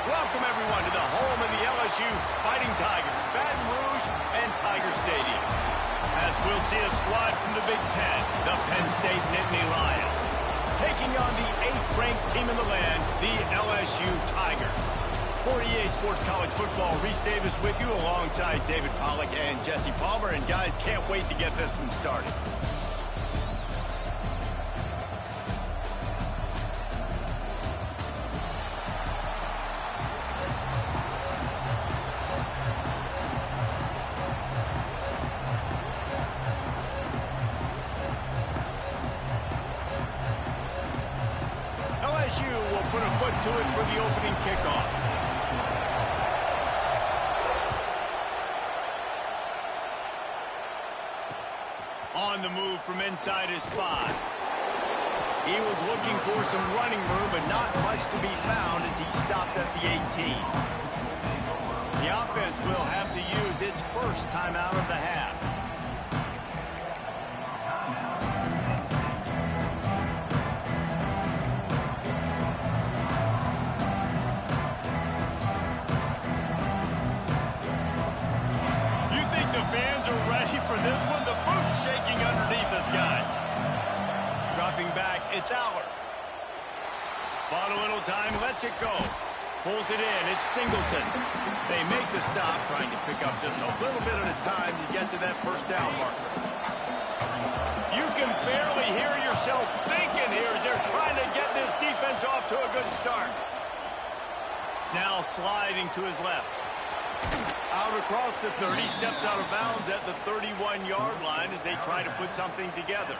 Welcome, everyone, to the home of the LSU Fighting Tigers, Baton Rouge and Tiger Stadium. As we'll see a squad from the Big Ten, the Penn State Nittany Lions, taking on the 8th-ranked team in the land, the LSU Tigers. For EA Sports College Football, Reese Davis with you alongside David Pollack and Jesse Palmer. And guys, can't wait to get this one started. LSU will put a foot to it for the opening kickoff. On the move from inside his 5. He was looking for some running room, but not much to be found as he stopped at the 18. The offense will have to use its first timeout of the half. Fans are ready for this one. The booth's shaking underneath us, guys. Dropping back, it's Aller. Bought a little time, lets it go. Pulls it in, it's Singleton. They make the stop, trying to pick up just a little bit at a time to get to that first down marker. You can barely hear yourself thinking here as they're trying to get this defense off to a good start. Now sliding to his left. Out across the 30, steps out of bounds at the 31-yard line as they try to put something together.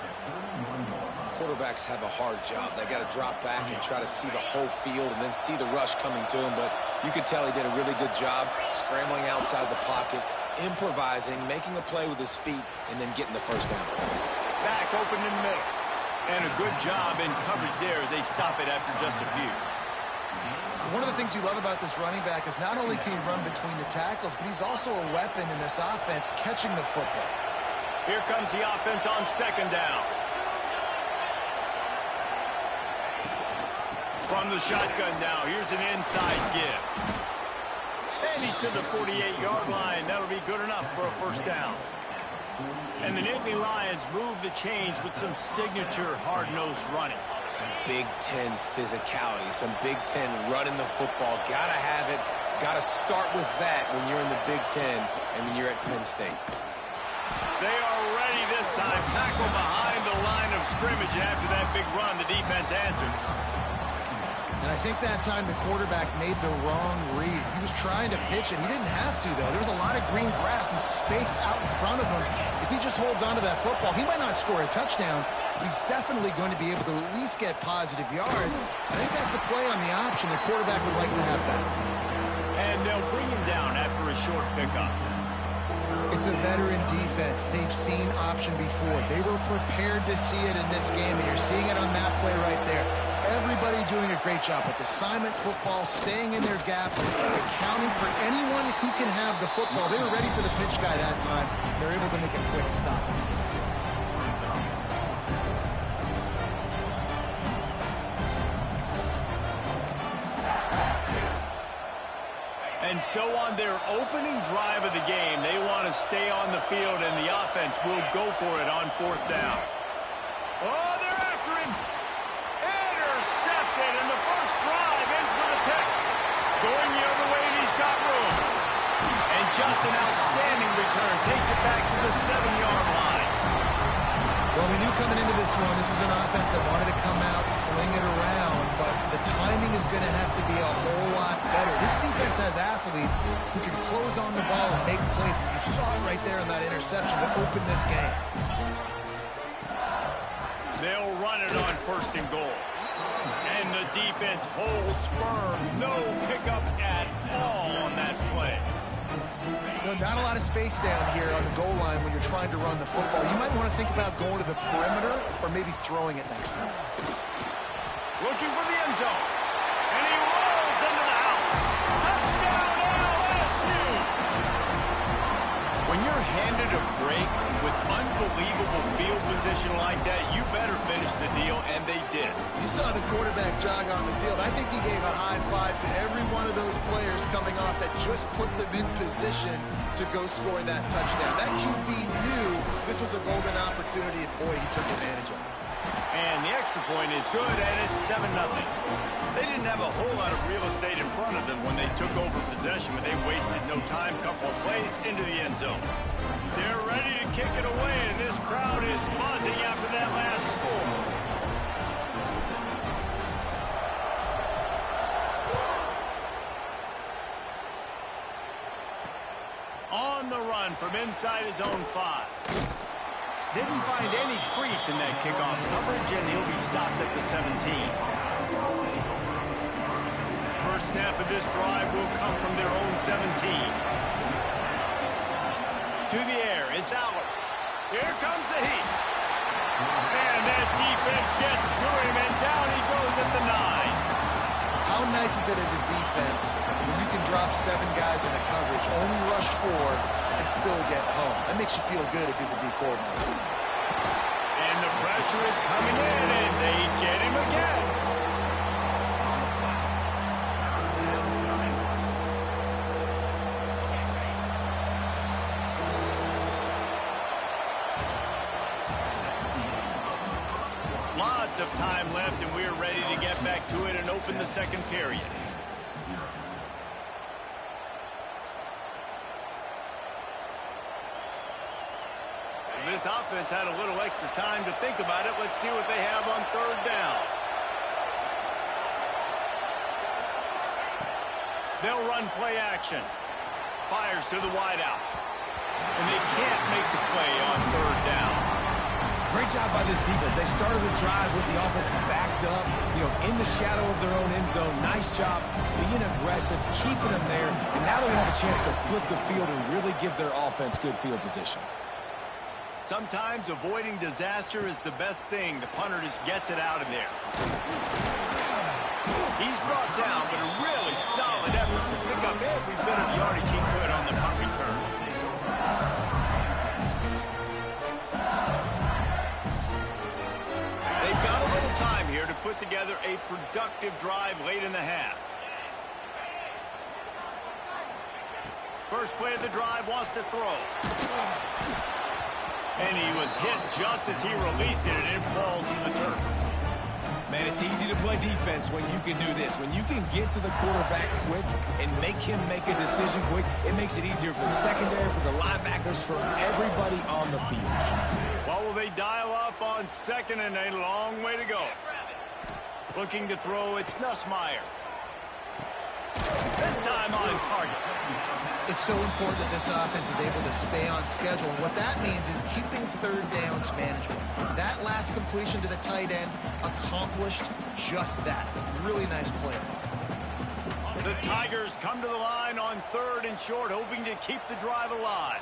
Quarterbacks have a hard job. They got to drop back and try to see the whole field and then see the rush coming to him. But you could tell he did a really good job scrambling outside the pocket, improvising, making a play with his feet, and then getting the first down. Back open in the middle. And a good job in coverage there as they stop it after just a few. One of the things you love about this running back is not only can he run between the tackles, but he's also a weapon in this offense catching the football. Here comes the offense on second down. From the shotgun now, here's an inside give. And he's to the 48-yard line. That'll be good enough for a first down. And the Nittany Lions move the change with some signature hard-nosed running. Some Big Ten physicality, some Big Ten running the football. Gotta have it. Gotta start with that when you're in the Big Ten and when you're at Penn State. They are ready this time. Tackle behind the line of scrimmage. And after that big run, the defense answers. And I think that time the quarterback made the wrong read. He was trying to pitch it. He didn't have to, though. There was a lot of green grass and space out in front of him. If he just holds onto that football, he might not score a touchdown. He's definitely going to be able to at least get positive yards. I think that's a play on the option the quarterback would like to have back. And they'll bring him down after a short pickup. It's a veteran defense. They've seen option before. They were prepared to see it in this game, and you're seeing it on that play right there. Everybody doing a great job with assignment football, staying in their gaps, accounting for anyone who can have the football. They were ready for the pitch guy that time. They're able to make a quick stop. And so on their opening drive of the game, they want to stay on the field, and the offense will go for it on fourth down. Oh, they're after him. Intercepted, and the first drive ends with a pick. Going the other way, and he's got room. And just an outstanding return. Takes it back to the 7-yard line. Well, we knew coming into this one, this was an offense that wanted to come out, sling it around, but the timing is going to have to be a whole lot better. This defense has athletes who can close on the ball and make plays. You saw it right there in that interception to open this game. They'll run it on first and goal. And the defense holds firm. No pickup at all on that play. No, not a lot of space down here on the goal line when you're trying to run the football. You might want to think about going to the perimeter or maybe throwing it next time. Looking for the end zone. And he rolls into the house. Touchdown LSU! When you're handed a break with unbelievable field position like that, you better finish the deal, and they did. You saw the quarterback jog on the field. I think he gave a high five to every one of those players coming off that just put them in position to go score that touchdown. That QB knew this was a golden opportunity, and boy, he took advantage of it. And the extra point is good, and it's 7-0. They didn't have a whole lot of real estate in front of them when they took over possession, but they wasted no time. Couple of plays into the end zone. They're ready to kick it away, and this crowd is buzzing after that last score. On the run from inside his own 5. Didn't find any crease in that kickoff coverage, and he'll be stopped at the 17. First snap of this drive will come from their own 17. To the air, it's Aller. Here comes the heat. And that defense gets to him, and down he goes at the 9. How nice is it as a defense when you can drop 7 guys in a coverage, only rush 4, and still get home? That makes you feel good if you're the D coordinator. And the pressure is coming in, and they get him again. Lots of time left, and we're ready to get back to it and open the second period. This offense had a little extra time to think about it. Let's see what they have on third down. They'll run play action. Fires to the wideout. And they can't make the play on third down. Great job by this defense. They started the drive with the offense backed up, in the shadow of their own end zone. Nice job being aggressive, keeping them there. And now they have a chance to flip the field and really give their offense good field position. Sometimes avoiding disaster is the best thing. The punter just gets it out of there. He's brought down, but a really solid effort to pick up every bit of yardage he could on the punt return. They've got a little time here to put together a productive drive late in the half. First play of the drive, wants to throw. And he was hit just as he released it, and it falls to the turf. Man, it's easy to play defense when you can do this. When you can get to the quarterback quick and make him make a decision quick, it makes it easier for the secondary, for the linebackers, for everybody on the field. Well, will they dial up on second, and a long way to go. Looking to throw, it's Nussmeier. This time on target. It's so important that this offense is able to stay on schedule. And what that means is keeping third downs manageable. That last completion to the tight end accomplished just that. Really nice play. The Tigers come to the line on third and short, hoping to keep the drive alive.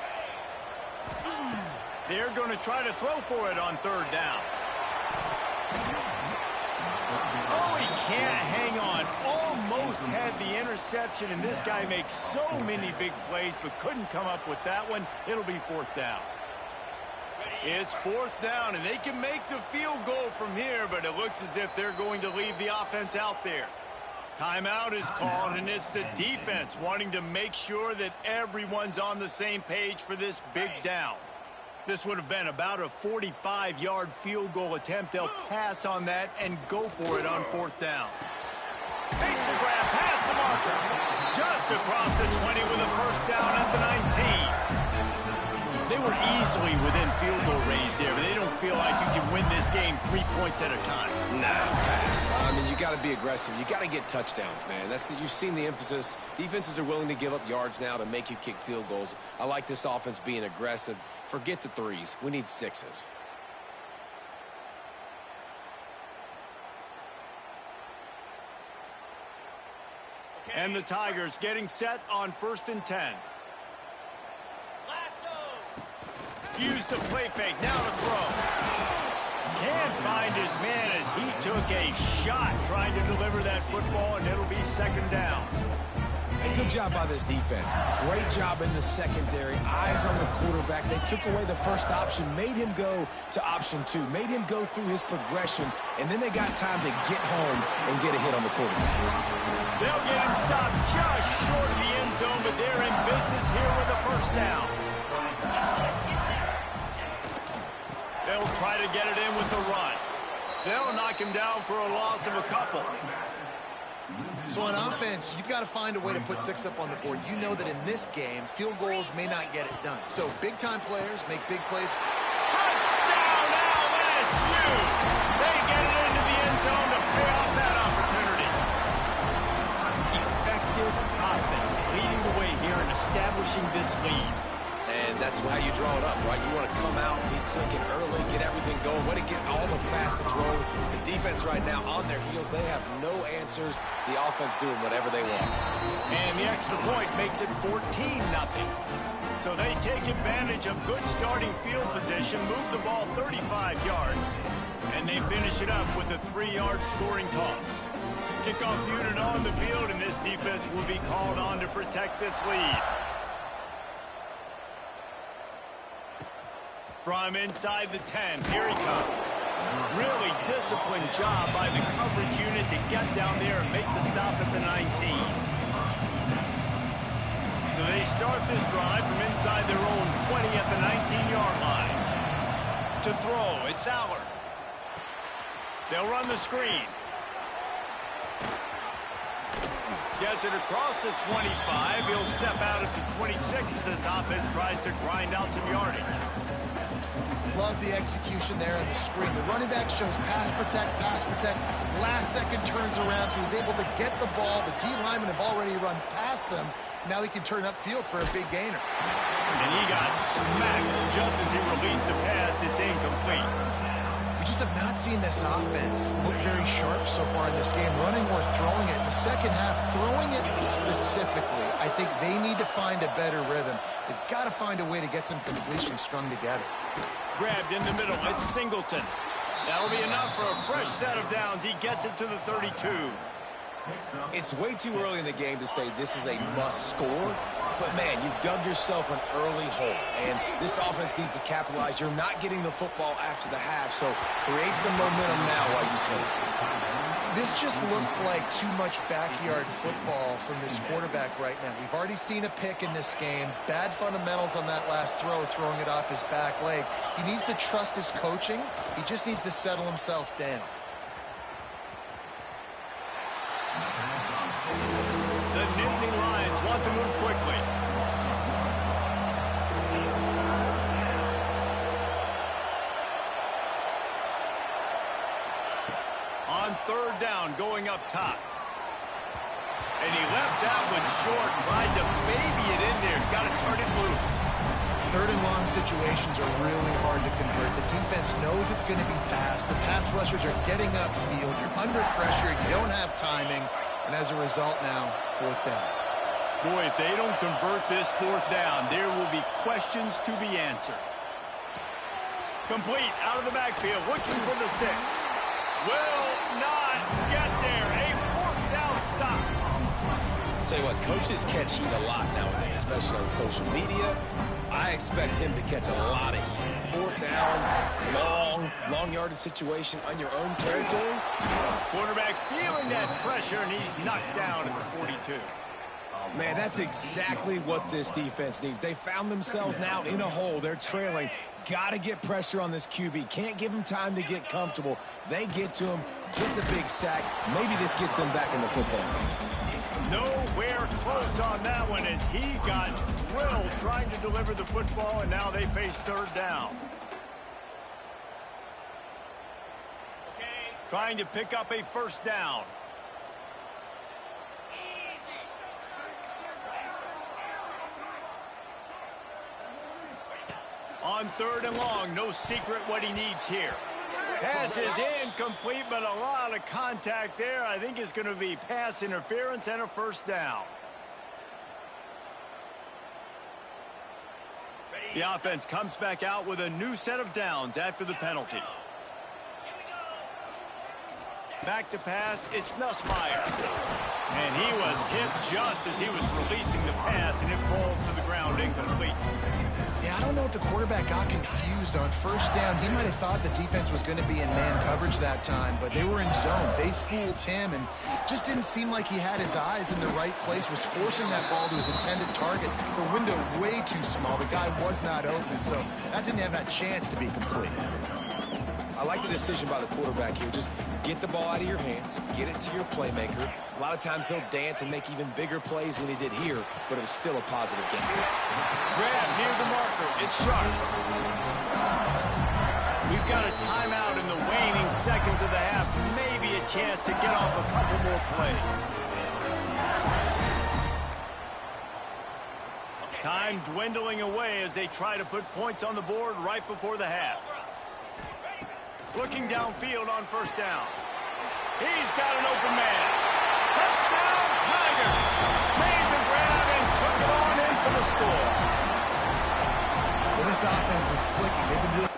They're going to try to throw for it on third down. Oh, he can't hang on. Almost had the interception, and this guy makes so many big plays, but couldn't come up with that one. It'll be fourth down. It's fourth down, and they can make the field goal from here, but it looks as if they're going to leave the offense out there. Timeout is called, and it's the defense wanting to make sure that everyone's on the same page for this big down. This would have been about a 45-yard field goal attempt. They'll pass on that and go for it on fourth down. Makes the grab past the marker. Just across the 20 with a first down at the 19. They were easily within field goal range there, but they don't feel like you can win this game 3 points at a time. Nah, pass. I mean, you got to be aggressive. You got to get touchdowns, man. You've seen the emphasis. Defenses are willing to give up yards now to make you kick field goals. I like this offense being aggressive. Forget the threes. We need sixes. And the Tigers getting set on 1st and 10. Use the play fake, now to throw. Can't find his man as he took a shot trying to deliver that football, and it'll be second down. Hey, good job by this defense. Great job in the secondary. Eyes on the quarterback. They took away the first option, made him go to option 2, made him go through his progression, and then they got time to get home and get a hit on the quarterback. They'll get him stopped just short of the end zone, but they're in business here with a first down. They'll try to get it in with the run. They'll knock him down for a loss of a couple. So on offense, you've got to find a way to put 6 up on the board. You know that in this game, field goals may not get it done. So big-time players make big plays. Touchdown, LSU! They get it into the end zone to pay off that opportunity. Effective offense leading the way here in establishing this lead. And that's how you draw it up, right? You want to come out, be clicking early, get everything going, want to get all the facets rolling. The defense right now on their heels, they have no answers. The offense doing whatever they want. And the extra point makes it 14-0. So they take advantage of good starting field position, move the ball 35 yards, and they finish it up with a 3-yard scoring toss. Kickoff unit on the field, and this defense will be called on to protect this lead. From inside the 10, here he comes. Really disciplined job by the coverage unit to get down there and make the stop at the 19. So they start this drive from inside their own 20 at the 19-yard line. To throw, it's Allard. They'll run the screen. Gets it across the 25. He'll step out at the 26 as this offense tries to grind out some yardage. Love the execution there on the screen. The running back shows pass protect, pass protect. Last second turns around, so he's able to get the ball. The D linemen have already run past him. Now he can turn upfield for a big gainer. And he got smacked just as he released the pass. It's incomplete. We just have not seen this offense look very sharp so far in this game, running or throwing it. In the second half, throwing it specifically, I think they need to find a better rhythm. They've got to find a way to get some completions strung together. Grabbed in the middle, it's Singleton. That'll be enough for a fresh set of downs. He gets it to the 32. It's way too early in the game to say this is a must score, but man, you've dug yourself an early hole, and this offense needs to capitalize. You're not getting the football after the half, so create some momentum now while you can. This just looks like too much backyard football from this quarterback right now. We've already seen a pick in this game. Bad fundamentals on that last throw, throwing it off his back leg. He needs to trust his coaching. He just needs to settle himself down. The Nittany Lions want to move quickly. On third down, going up top. And he left that one short, tried to baby it in there. He's got to turn it loose. Third and long situations are really hard to convert. The defense knows it's going to be passed. The pass rushers are getting upfield. You're under pressure. You don't have timing. And as a result now, fourth down. Boy, if they don't convert this fourth down, there will be questions to be answered. Complete out of the backfield, looking for the sticks. Will not get there. A fourth down stop. Tell you what, coaches catch heat a lot nowadays, especially on social media. I expect him to catch a lot of heat. Fourth down, long yardage situation on your own territory. Quarterback feeling that pressure, and he's knocked down at the 42. Man, that's exactly what this defense needs. They found themselves now in a hole. They're trailing. Got to get pressure on this QB. Can't give him time to get comfortable. They get to him, get the big sack. Maybe this gets them back in the football game. Nowhere close on that one as he got drilled trying to deliver the football, and now they face third down. Trying to pick up a first down. On third and long, no secret what he needs here. Pass is incomplete, but a lot of contact there. I think it's going to be pass interference and a first down. The offense comes back out with a new set of downs after the penalty. Back to pass, it's Nussmeier. And He was hit just as he was releasing the pass, and it falls to the ground incomplete. Yeah, I don't know if the quarterback got confused on first down. He might have thought the defense was going to be in man coverage that time, but they were in zone. They fooled him, and just didn't seem like he had his eyes in the right place, was forcing that ball to his intended target. The window way too small. The guy was not open, so that didn't have that chance to be complete. I like the decision by the quarterback here. Just get the ball out of your hands, get it to your playmaker. A lot of times he'll dance and make even bigger plays than he did here, but it was still a positive game. Grab near the marker. It's sharp. We've got a timeout in the waning seconds of the half. Maybe a chance to get off a couple more plays. Time dwindling away as they try to put points on the board right before the half. Looking downfield on first down. He's got an open man. Touchdown, Tiger! Made the grab and took it on in for the score. Well, this offense is clicking. They've been doing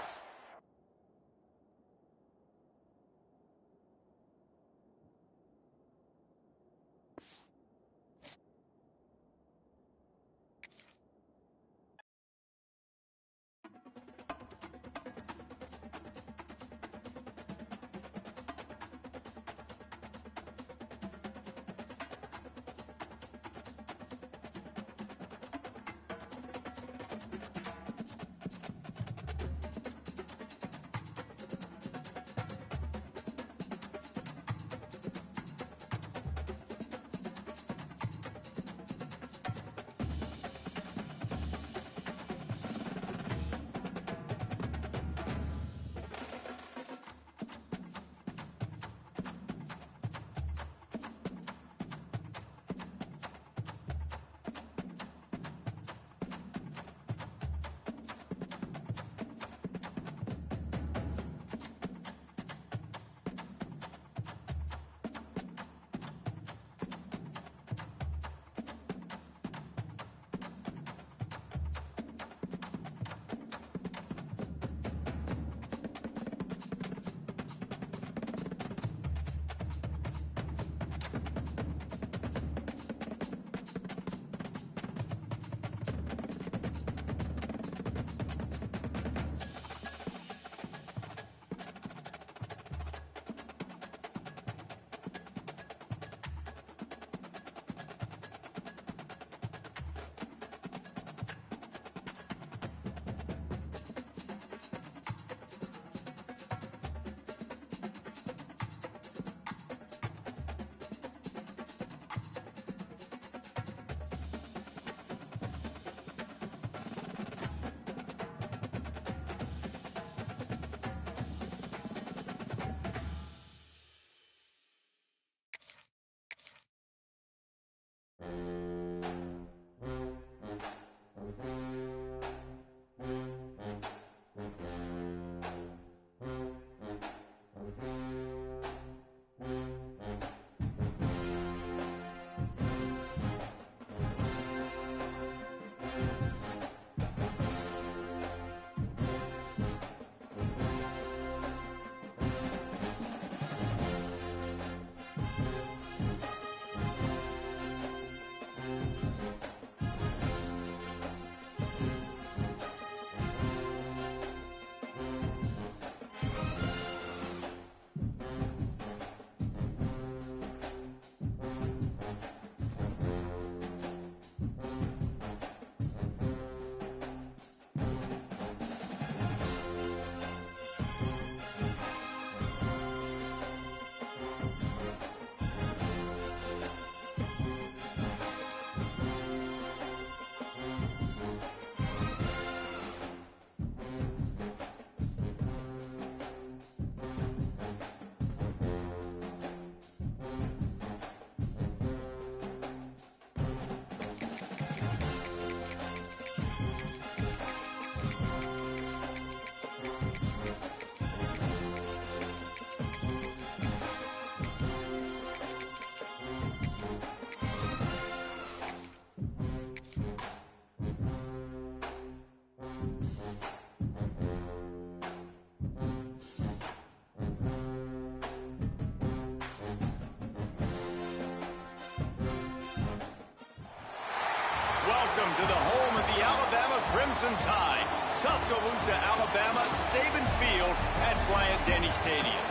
welcome to the home of the Alabama Crimson Tide. Tuscaloosa, Alabama, Saban Field at Bryant-Denny Stadium.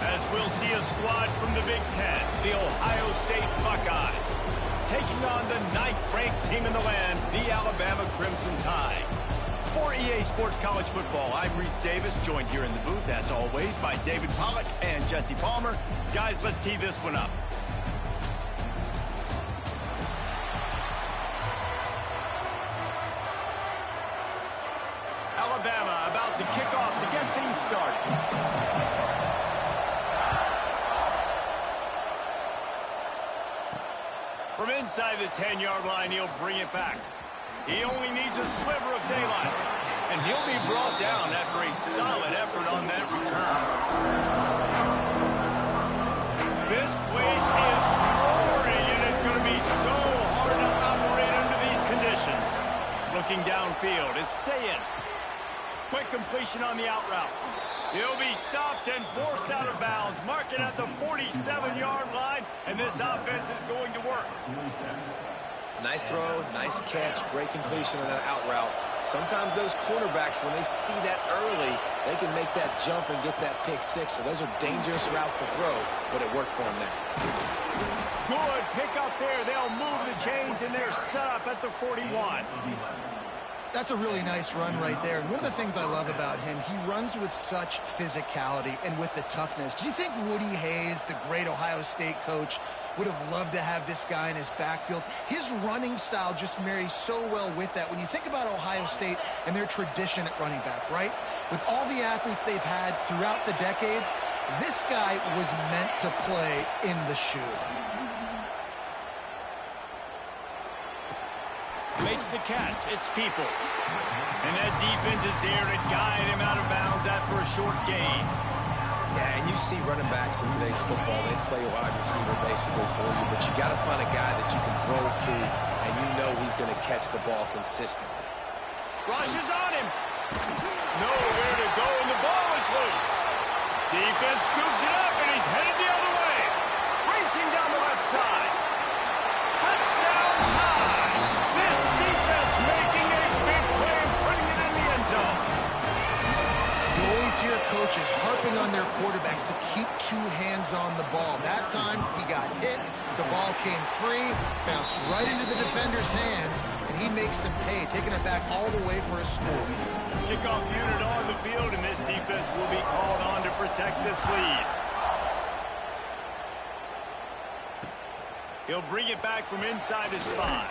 As we'll see a squad from the Big Ten, the Ohio State Buckeyes, taking on the 9th-ranked team in the land, the Alabama Crimson Tide. For EA Sports College Football, I'm Reese Davis, joined here in the booth, as always, by David Pollack and Jesse Palmer. Guys, let's tee this one up. Alabama about to kick off to get things started. From inside the 10-yard line, he'll bring it back. He only needs a sliver of daylight, and he'll be brought down after a solid effort on that return. This place is roaring, and it's going to be so hard to operate under these conditions. Looking downfield, it's Sayin. Quick completion on the out route. He'll be stopped and forced out of bounds. Mark it at the 47-yard line, and this offense is going to work. Nice throw, nice catch, great completion on that out route. Sometimes those cornerbacks, when they see that early, they can make that jump and get that pick six. So those are dangerous routes to throw, but it worked for him there. Good pick up there. They'll move the chains, and they're set up at the 41. That's a really nice run right there. And one of the things I love about him, he runs with such physicality and with the toughness. Do you think Woody Hayes, the great Ohio State coach, would have loved to have this guy in his backfield? His running style just marries so well with that. When you think about Ohio State and their tradition at running back, right? With all the athletes they've had throughout the decades, this guy was meant to play in the shoe. Makes the catch. It's Peoples. And that defense is there to guide him out of bounds after a short gain. Yeah, and you see running backs in today's football, they play wide receiver basically for you, but you got to find a guy that you can throw it to, and you know he's going to catch the ball consistently. Rush is on him. Nowhere to go, and the ball is loose. Defense scoops it up, and he's headed the other way. Racing down the left side. Touchdown time. This defense making a big play and putting it in the end zone. You always hear coaches harping on their quarterbacks to keep two hands on the ball. That time, he got hit. The ball came free, bounced right into the defender's hands, and he makes them pay, taking it back all the way for a score. Kickoff unit on the field, and this defense will be called on to protect this lead. He'll bring it back from inside his 5.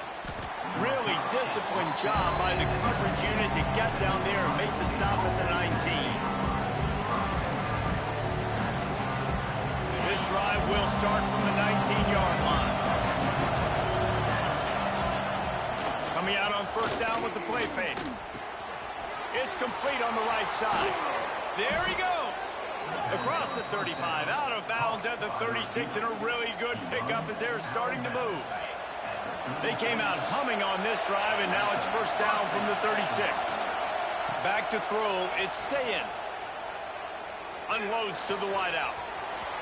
Really disciplined job by the coverage unit to get down there and make the stop at the 19. This drive will start from the 19-yard line. Coming out on first down with the play fake. It's complete on the right side. There he goes. Across the 35, out of bounds at the 36, and a really good pickup as they're starting to move. They came out humming on this drive, and now it's first down from the 36. Back to throw, it's Sayin. Unloads to the wideout.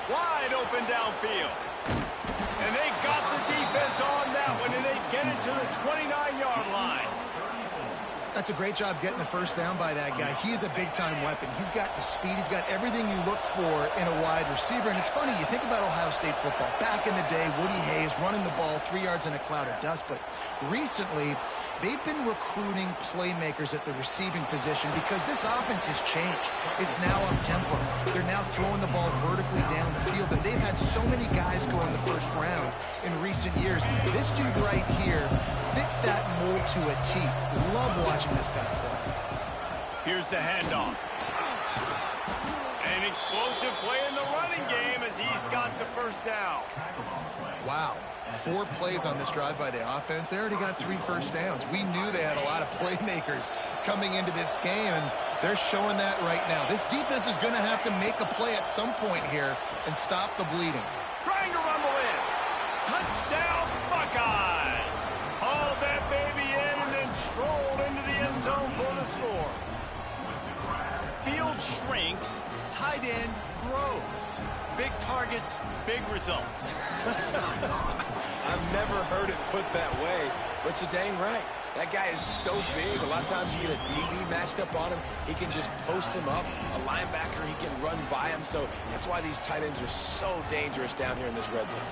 Wide open downfield. And they got the defense on that one, and they get it to the 29-yard line. That's a great job getting the first down by that guy. He's a big-time weapon. He's got the speed. He's got everything you look for in a wide receiver. And it's funny, you think about Ohio State football. Back in the day, Woody Hayes running the ball 3 yards in a cloud of dust. But recently, they've been recruiting playmakers at the receiving position because this offense has changed. It's now up-tempo. They're now throwing the ball vertically down the field. And they've had so many guys go in the first round in recent years. This dude right here fits that mold to a T. Love watching this guy play. Here's the handoff. An explosive play in the running game as he's got the first down. Wow. 4 plays on this drive by the offense. They already got 3 first downs. We knew they had a lot of playmakers coming into this game, and they're showing that right now. This defense is going to have to make a play at some point here and stop the bleeding. Trying to rumble in. Touchdown, Buckeyes. Hauled that baby in and then strolled into the end zone for the score. Field shrinks, tight end grows. Big targets, big results. I've never heard it put that way, but you're dang right. That guy is so big. A lot of times you get a DB matched up on him. He can just post him up. A linebacker, he can run by him. So that's why these tight ends are so dangerous down here in this red zone.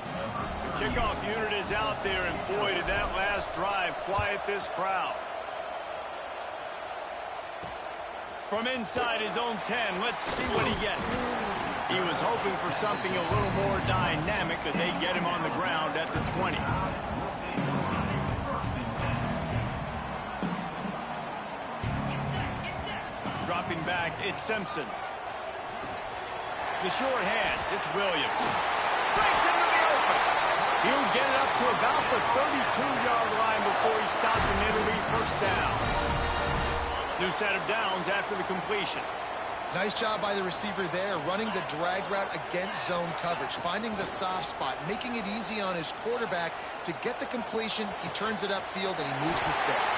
The kickoff unit is out there, and boy, did that last drive quiet this crowd. From inside his own 10, let's see what he gets. He was hoping for something a little more dynamic, that they get him on the ground at the 20. Dropping back, it's Simpson. The short hands, it's Williams. Breaks into the open. He'll get it up to about the 32-yard line before he stopped in Italy. First down. New set of downs after the completion. Nice job by the receiver there, running the drag route against zone coverage, finding the soft spot, making it easy on his quarterback to get the completion. He turns it upfield, and he moves the sticks.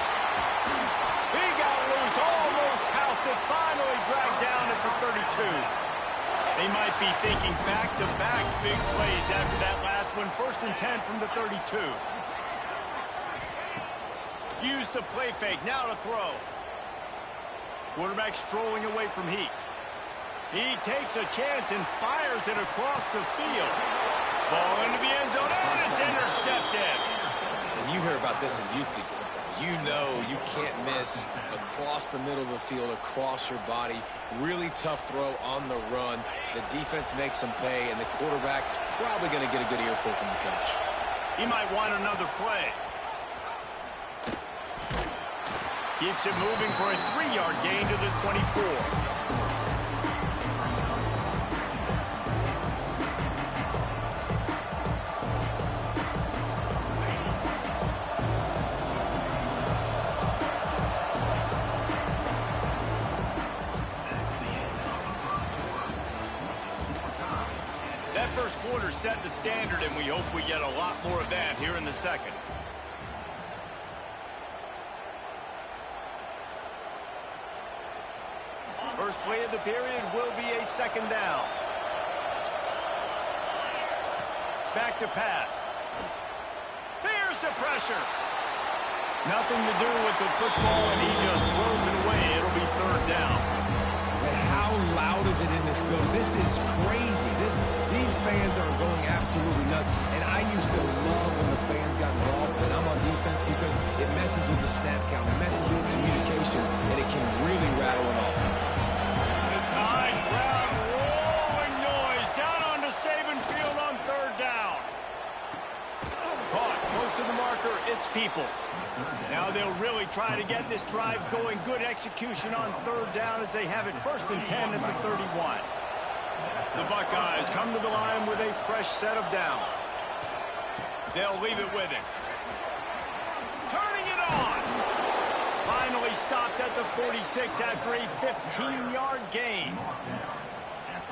He got loose, almost housed it, finally dragged down at the 32. They might be thinking back-to-back big plays after that last one. 1st and 10 from the 32. Use the play fake, now to throw. Quarterback strolling away from Heat. He takes a chance and fires it across the field. Ball into the end zone, and it's intercepted. And you hear about this in youth league football. You know you can't miss across the middle of the field, across your body. Really tough throw on the run. The defense makes them pay, and the quarterback's probably going to get a good earful from the coach. He might want another play. Keeps it moving for a 3-yard gain to the 24. That first quarter set the standard, and we hope we get a lot more of that here in the second. First play of the period will be a 2nd down. Back to pass. Here's the pressure. Nothing to do with the football, and he just throws it away. It'll be 3rd down. But how loud is it in this building? This is crazy. These fans are going absolutely nuts. And I used to love when the fans got involved when I'm on defense, because it messes with the snap count, it messes with communication, and it can really rattle an offense. The Tide crowd rolling noise down onto Saban Field on 3rd down. Caught close to the marker, it's Peoples. Now they'll really try to get this drive going. Good execution on 3rd down as they have it 1st and 10 at the 31. The Buckeyes come to the line with a fresh set of downs. They'll leave it with him. Turning it on. Finally stopped at the 46 after a 15-yard gain.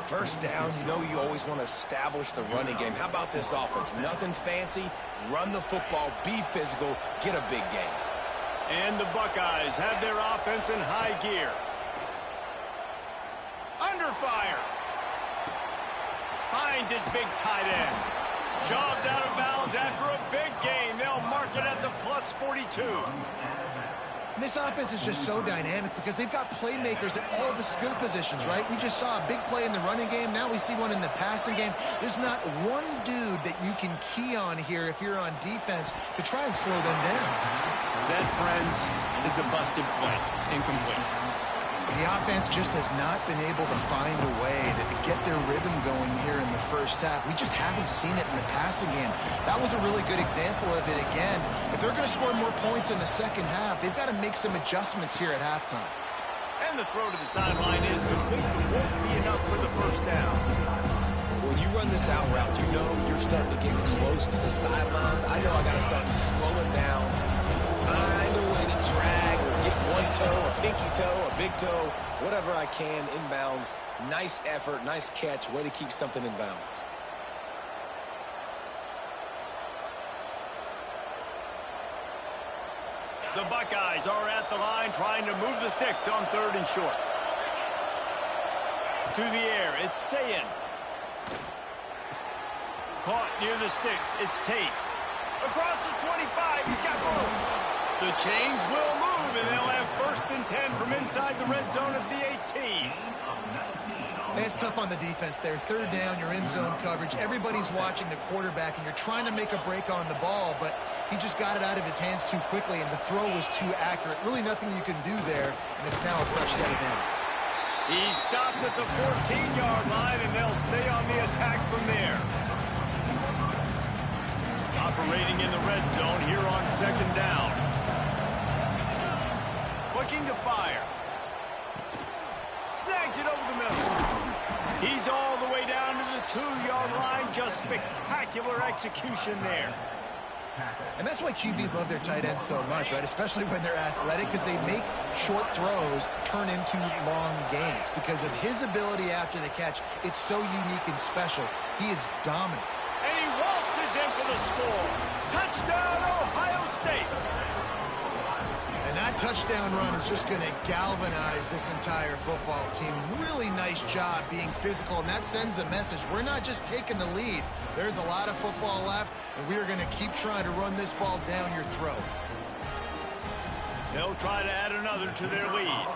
1st down, you know you always want to establish the running game. How about this offense? Nothing fancy. Run the football, be physical, get a big gain. And the Buckeyes have their offense in high gear. Under fire. Finds his big tight end. Shoved out of bounds after a big gain. They'll mark it at the plus 42. And this offense is just so dynamic because they've got playmakers at all the skill positions, right? We just saw a big play in the running game. Now we see one in the passing game. There's not one dude that you can key on here if you're on defense to try and slow them down. That, friends, is a busted play. Incomplete. The offense just has not been able to find a way to get their rhythm going here in the first half. We just haven't seen it in the passing game. That was a really good example of it again. If they're going to score more points in the second half, they've got to make some adjustments here at halftime. And the throw to the sideline is complete, but won't be enough for the 1st down. When you run this out route, you know you're starting to get close to the sidelines. I know I got to start slowing down and find a way to drag or get one toe, a pinky toe, a big toe, whatever I can inbounds. Nice effort, nice catch, way to keep something in bounds. The Buckeyes are at the line trying to move the sticks on 3rd and short. To the air, it's Sayin. Caught near the sticks, it's Tate. Across the 25, he's got room. The chains will move, and they'll have 1st and 10 from inside the red zone at the 18. It's tough on the defense there. 3rd down, you're in zone coverage. Everybody's watching the quarterback, and you're trying to make a break on the ball, but he just got it out of his hands too quickly, and the throw was too accurate. Really nothing you can do there, and it's now a fresh set of downs. He stopped at the 14-yard line, and they'll stay on the attack from there. Operating in the red zone here on 2nd down. Looking to fire. Snags it over the middle. He's all the way down to the 2-yard line. Just spectacular execution there. And that's why QBs love their tight ends so much, right? Especially when they're athletic, because they make short throws turn into long gains. Because of his ability after the catch, it's so unique and special. He is dominant. And he waltzes in for the score. Touchdown, Ohio State. And that touchdown run is just going to galvanize this entire football team. Really nice job being physical, and that sends a message. We're not just taking the lead. There's a lot of football left, and we are going to keep trying to run this ball down your throat. They'll try to add another to their lead.